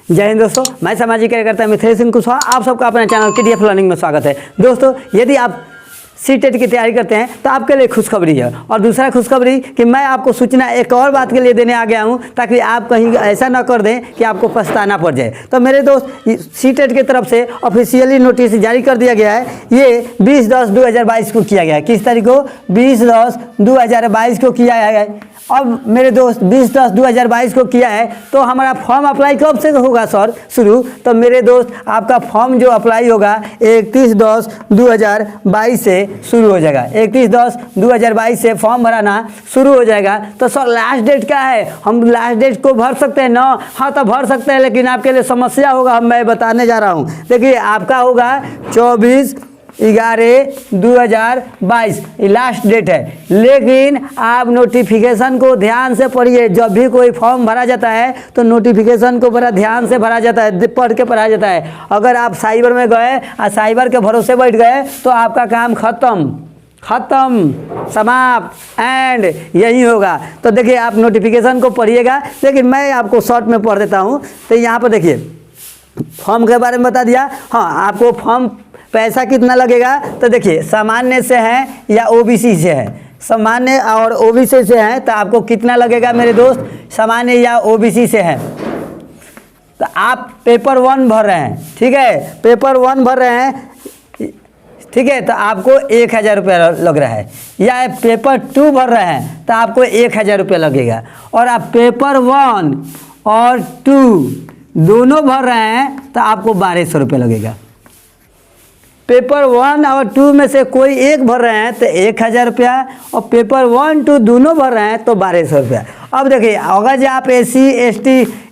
जय हिंद दोस्तों, मैं सामाजिक कार्यकर्ता मिथिलेश सिंह कुशवाहा, आप सबका अपने चैनल KTF लर्निंग में स्वागत है। दोस्तों, यदि आप CTET की तैयारी करते हैं तो आपके लिए खुशखबरी है। और दूसरा खुशखबरी कि मैं आपको सूचना एक और बात के लिए देने आ गया हूं, ताकि आप कहीं ऐसा ना कर दें कि आपको पछताना पड़ जाए। तो मेरे दोस्त, CTET की तरफ से ऑफिशियली नोटिस जारी कर दिया गया है। ये 20/10/2022 को किया गया है। किस तारीख को? 20/10/2022 को किया है। अब मेरे दोस्त 20/10/2022 को किया है, तो हमारा फॉर्म अप्लाई कब से होगा सर शुरू? तो मेरे दोस्त, आपका फॉर्म जो अप्लाई होगा 31/10/2022 से शुरू हो जाएगा। 31/10/2022 से फॉर्म भराना शुरू हो जाएगा। तो सर लास्ट डेट क्या है? हम लास्ट डेट को भर सकते हैं ना? हाँ, तो भर सकते हैं, लेकिन आपके लिए समस्या होगा। मैं बताने जा रहा हूँ। देखिए, आपका होगा 24/11/2022 लास्ट डेट है। लेकिन आप नोटिफिकेशन को ध्यान से पढ़िए। जब भी कोई फॉर्म भरा जाता है तो नोटिफिकेशन को बड़ा ध्यान से भरा जाता है, पढ़ के पढ़ा जाता है। अगर आप साइबर में गए और साइबर के भरोसे बैठ गए तो आपका काम खत्म, समाप्त, एंड यही होगा। तो देखिए, आप नोटिफिकेशन को पढ़िएगा, लेकिन मैं आपको शॉर्ट में पढ़ देता हूँ। तो यहाँ पर देखिए, फॉर्म के बारे में बता दिया। हाँ, आपको फॉर्म पैसा कितना लगेगा? तो देखिए, सामान्य से है या OBC से है, सामान्य और OBC से है तो आपको कितना लगेगा मेरे दोस्त? सामान्य या OBC से है तो आप पेपर 1 भर रहे हैं, ठीक है, पेपर 1 भर रहे हैं, ठीक है, तो आपको 1000 रुपया लग रहा है। या पेपर 2 भर रहे हैं तो आपको 1000 रुपया लगेगा। और आप पेपर 1 और 2 दोनों भर रहे हैं तो आपको 1200 रुपये लगेगा। पेपर 1 और 2 में से कोई एक भर रहे हैं तो 1000 रुपया, और पेपर 1, 2 दोनों भर रहे हैं तो 1200 रुपया। अब देखिए, अगर जो आप SC ST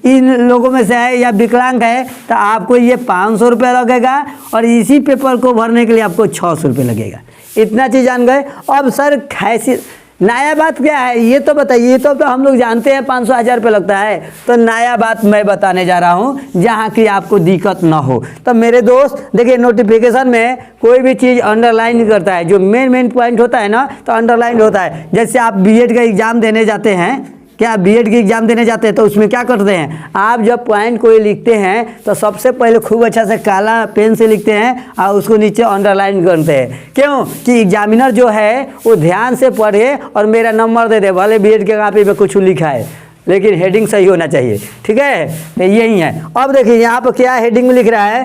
इन लोगों में से है या विकलांग है तो आपको ये 500 रुपया लगेगा, और इसी पेपर को भरने के लिए आपको 600 रुपये लगेगा। इतना चीज़ जान गए। अब सर कैसी नया बात क्या है ये तो बताइए। ये तो हम लोग जानते हैं 500-1000 रुपये लगता है। तो नया बात मैं बताने जा रहा हूँ, जहाँ की आपको दिक्कत ना हो। तो मेरे दोस्त देखिए, नोटिफिकेशन में कोई भी चीज़ अंडरलाइन करता है, जो मेन पॉइंट होता है ना, तो अंडरलाइन होता है। जैसे आप BED का एग्ज़ाम देने जाते हैं, क्या BED की एग्ज़ाम देने जाते हैं तो उसमें क्या करते हैं? आप जब पॉइंट कोई लिखते हैं तो सबसे पहले खूब अच्छा से काला पेन से लिखते हैं और उसको नीचे अंडरलाइन करते हैं। क्यों? कि एग्जामिनर जो है वो ध्यान से पढ़े और मेरा नंबर दे दे। भले BED के कॉपी पे कुछ लिखा है, लेकिन हेडिंग सही होना चाहिए, ठीक है। तो यही है। अब देखिए, यहाँ पर क्या हेडिंग में लिख रहा है?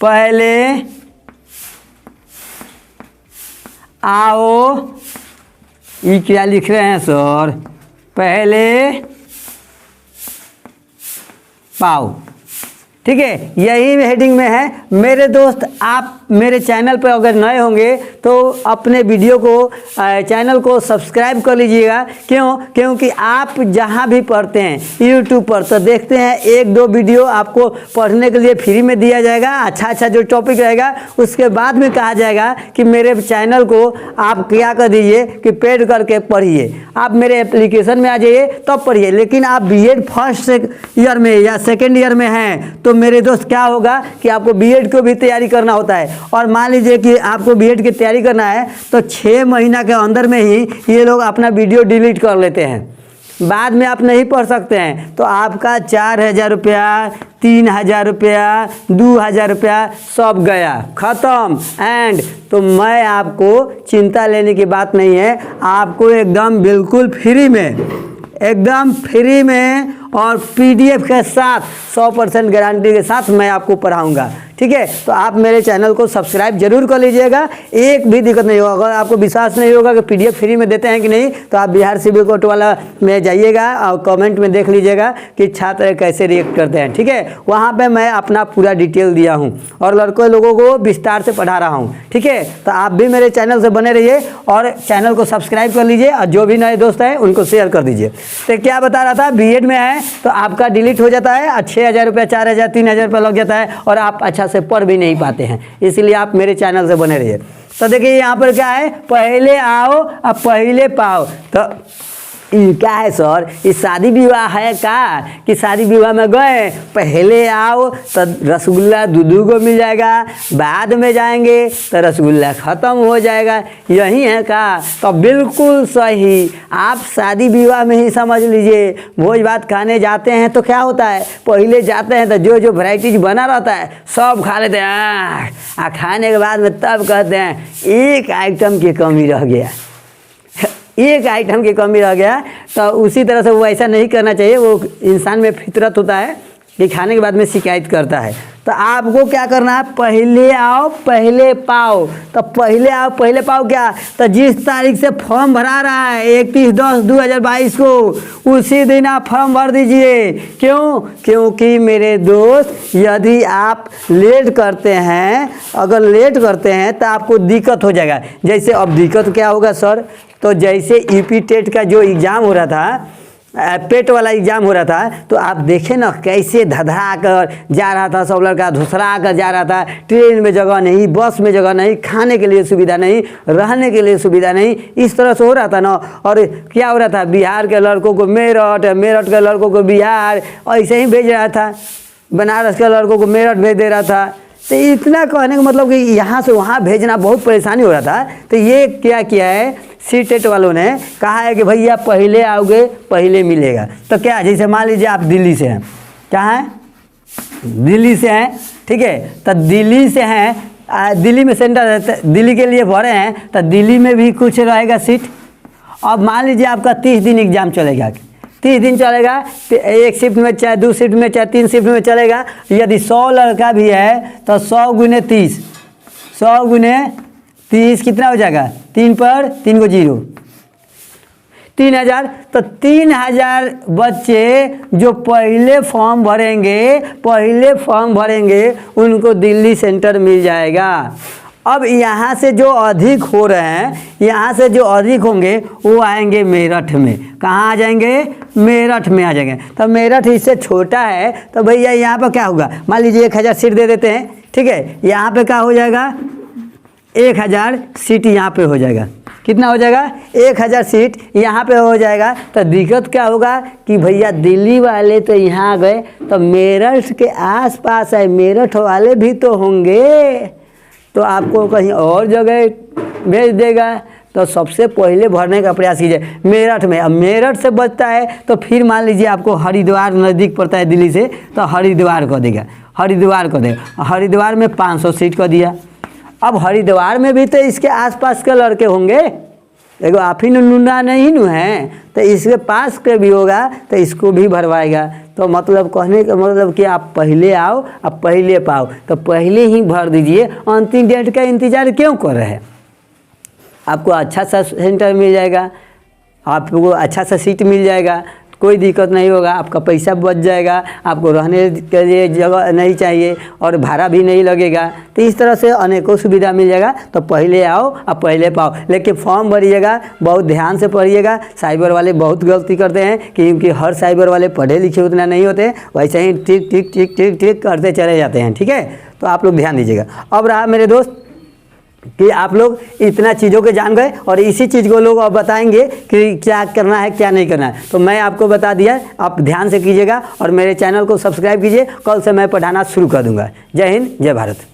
पहले आओ। ये क्या लिख रहे हैं सर? पहले पाओ, ठीक है, यही हेडिंग में है। मेरे दोस्त, आप मेरे चैनल पर अगर नए होंगे तो अपने वीडियो को चैनल को सब्सक्राइब कर लीजिएगा। क्यों? क्योंकि आप जहां भी पढ़ते हैं YouTube पर तो देखते हैं 1-2 वीडियो आपको पढ़ने के लिए फ्री में दिया जाएगा। अच्छा जो टॉपिक रहेगा उसके बाद में कहा जाएगा कि मेरे चैनल को आप क्या कर दीजिए कि पेड करके पढ़िए। आप मेरे एप्लीकेशन में आ जाइए तब पढ़िए। लेकिन आप BED फर्स्ट ईयर में या सेकेंड ईयर में हैं तो मेरे दोस्त क्या होगा कि आपको BED को भी तैयारी करना होता है। और मान लीजिए कि आपको BED की तैयारी करना है तो 6 महीना के अंदर में ही ये लोग अपना वीडियो डिलीट कर लेते हैं, बाद में आप नहीं पढ़ सकते हैं। तो आपका 4000 रुपया, 3000 रुपया, 2000 रुपया सब गया, ख़त्म, एंड। तो मैं आपको चिंता लेने की बात नहीं है। आपको एकदम बिल्कुल फ्री में और PDF के साथ 100% गारंटी के साथ मैं आपको पढ़ाऊंगा, ठीक है। तो आप मेरे चैनल को सब्सक्राइब जरूर कर लीजिएगा। एक भी दिक्कत नहीं होगा। अगर आपको विश्वास नहीं होगा कि PDF फ्री में देते हैं कि नहीं, तो आप बिहार सिविल कोर्ट वाला में जाइएगा और कमेंट में देख लीजिएगा कि छात्र कैसे रिएक्ट करते हैं, ठीक है। वहाँ पे मैं अपना पूरा डिटेल दिया हूँ और लड़कों लोगों को विस्तार से पढ़ा रहा हूँ, ठीक है। तो आप भी मेरे चैनल से बने रहिए और चैनल को सब्सक्राइब कर लीजिए, और जो भी नए दोस्त हैं उनको शेयर कर दीजिए। तो क्या बता रहा था, BED में है तो आपका डिलीट हो जाता है और 6000 रुपया, 4000, 3000 रुपया लग जाता है, और आप अच्छा से पढ़ भी नहीं पाते हैं। इसलिए आप मेरे चैनल से बने रहिए। तो देखिए, यहाँ पर क्या है? पहले आओ अब पहले पाओ। तो क्या है सर, ये शादी विवाह है का कि शादी विवाह में गए पहले आओ तो रसगुल्ला दूधू को मिल जाएगा, बाद में जाएंगे तो रसगुल्ला ख़त्म हो जाएगा, यही है का? तो बिल्कुल सही, आप शादी विवाह में ही समझ लीजिए। भोज भात खाने जाते हैं तो क्या होता है, पहले जाते हैं तो जो जो वैराइटीज बना रहता है सब खा लेते हैं, खाने के बाद में तब कहते हैं एक आइटम की कमी रह गया, एक आइटम की कमी रह गया। तो उसी तरह से वो ऐसा नहीं करना चाहिए, वो इंसान में फितरत होता है कि खाने के बाद में शिकायत करता है। तो आपको क्या करना है, पहले आओ पहले पाओ। तो पहले आओ पहले पाओ क्या, तो जिस तारीख से फॉर्म भरा रहा है 31/10/2022 को, उसी दिन आप फॉर्म भर दीजिए। क्यों? क्योंकि मेरे दोस्त यदि आप लेट करते हैं, अगर लेट करते हैं तो आपको दिक्कत हो जाएगा। जैसे अब दिक्कत क्या होगा सर, तो जैसे यूपी टेट का जो एग्ज़ाम हो रहा था, पेट वाला एग्ज़ाम हो रहा था, तो आप देखें ना कैसे धधरा कर जा रहा था, सब लड़का धुसरा कर जा रहा था, ट्रेन में जगह नहीं, बस में जगह नहीं, खाने के लिए सुविधा नहीं, रहने के लिए सुविधा नहीं, इस तरह से हो रहा था ना। और क्या हो रहा था, बिहार के लड़कों को मेरठ, मेरठ के लड़कों को बिहार, ऐसे ही भेज रहा था, बनारस के लड़कों को मेरठ भेज दे रहा था। तो इतना कहने का मतलब कि यहाँ से वहाँ भेजना बहुत परेशानी हो रहा था। तो ये क्या किया है, सी टेट वालों ने कहा है कि भैया पहले आओगे पहले मिलेगा। तो क्या, जैसे मान लीजिए आप दिल्ली से हैं, क्या है, दिल्ली से हैं, ठीक है, तो दिल्ली से हैं, दिल्ली में सेंटर है, दिल्ली के लिए भरे हैं, तो दिल्ली में भी कुछ रहेगा सीट। अब मान लीजिए आपका 30 दिन एग्ज़ाम चलेगा, 30 दिन चलेगा, एक शिफ्ट में चाहे 2 शिफ्ट में चाहे 3 शिफ्ट में चलेगा। यदि 100 लड़का भी है तो 100 गुने 30, 100 गुने 30 कितना हो जाएगा, 3 पर 3 को 0, 3000। तो 3000 बच्चे जो पहले फॉर्म भरेंगे उनको दिल्ली सेंटर मिल जाएगा। अब यहाँ से जो अधिक हो रहे हैं, यहाँ से जो अधिक होंगे वो आएंगे मेरठ में। कहाँ आ जाएंगे, मेरठ में आ जाएंगे। तो मेरठ इससे छोटा है, तो भैया यहाँ पर क्या होगा, मान लीजिए 1000 सीट दे देते हैं, ठीक है, यहाँ पे क्या हो जाएगा, 1000 सीट यहाँ पे हो जाएगा। कितना हो जाएगा, 1000 सीट यहाँ पे हो जाएगा। तो दिक्कत क्या होगा कि भैया दिल्ली वाले तो यहाँ गए, तो मेरठ के आसपास है, मेरठ वाले भी तो होंगे, तो आपको कहीं और जगह भेज देगा। तो सबसे पहले भरने का प्रयास कीजिए मेरठ में। अब मेरठ से बचता है तो फिर मान लीजिए आपको हरिद्वार नज़दीक पड़ता है दिल्ली से, तो हरिद्वार को देगा, हरिद्वार को देगा। हरिद्वार में 500 सीट को दिया। अब हरिद्वार में भी तो इसके आसपास के लड़के होंगे, देखो आप ही नुना नहीं नु हैं, तो इसके पास के भी होगा, तो इसको भी भरवाएगा। तो मतलब कहने का मतलब कि आप पहले आओ, आप पहले पाओ, तो पहले ही भर दीजिए। अंतिम डेट का इंतज़ार क्यों कर रहे हैं, आपको अच्छा सा सेंटर मिल जाएगा, आपको अच्छा सा सीट मिल जाएगा, कोई दिक्कत नहीं होगा, आपका पैसा बच जाएगा, आपको रहने के लिए जगह नहीं चाहिए और भाड़ा भी नहीं लगेगा। तो इस तरह से अनेकों सुविधा मिल जाएगा। तो पहले आओ और पहले पाओ, लेकिन फॉर्म भरिएगा, बहुत ध्यान से पढ़िएगा। साइबर वाले बहुत गलती करते हैं, क्योंकि हर साइबर वाले पढ़े लिखे उतना नहीं होते, वैसे ही टिक टिक टिक टिक टिक करते चले जाते हैं, ठीक है। तो आप लोग ध्यान दीजिएगा। अब रहा मेरे दोस्त कि आप लोग इतना चीज़ों के जान गए और इसी चीज़ को लोग अब बताएंगे कि क्या करना है क्या नहीं करना है। तो मैं आपको बता दिया, आप ध्यान से कीजिएगा और मेरे चैनल को सब्सक्राइब कीजिए। कल से मैं पढ़ाना शुरू कर दूंगा। जय हिंद, जय भारत।